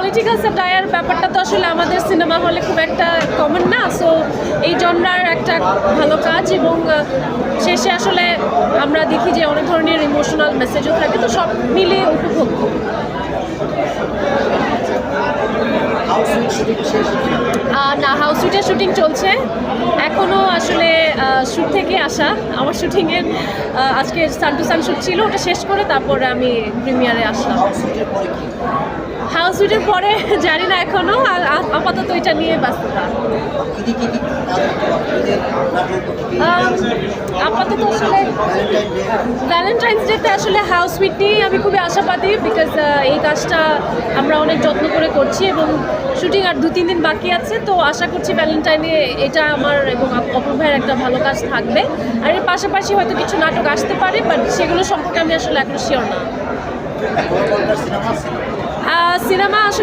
Political satire ব্যাপারটা তো আসলে আমাদের সিনেমা হলে খুব একটা কমন না, সো এই জনরার একটা ভালো কাজ এবং শেষে আসলে আমরা দেখি যে অনেক ধরনের ইমোশনাল মেসেজও থাকে, তো সব মিলিয়ে উপভোগ্য। না, হাউস সুইটের শুটিং চলছে এখনও, আসলে শ্যুট থেকে আসা আমার শুটিংয়ের আজকে সান টু সান শ্যুট ছিল, ওটা শেষ করে তারপরে আমি প্রিমিয়ারে আসলাম। হাউস সুইটের পরে জানি না এখনও, আপাতত এটা নিয়ে ব্যস্ততা। আপাতত আসলে ভ্যালেন্টাইন্স ডেতে আসলে হাউস সুইট নিয়েই আমি খুবই আশাবাদী, বিকজ এই কাজটা আমরা অনেক যত্ন করে করছি এবং শুটিং আর 2-3 দিন বাকি আছে, তো আশা করছি ভ্যালেন্টাইনে এটা আমার এবং অপূর্ব ভাইয়ের একটা ভালো কাজ থাকবে। আর এর পাশাপাশি হয়তো কিছু নাটক আসতে পারে, বাট সেগুলো সম্পর্কে আমি আসলে এখন শিওর না। সিনেমা আসলে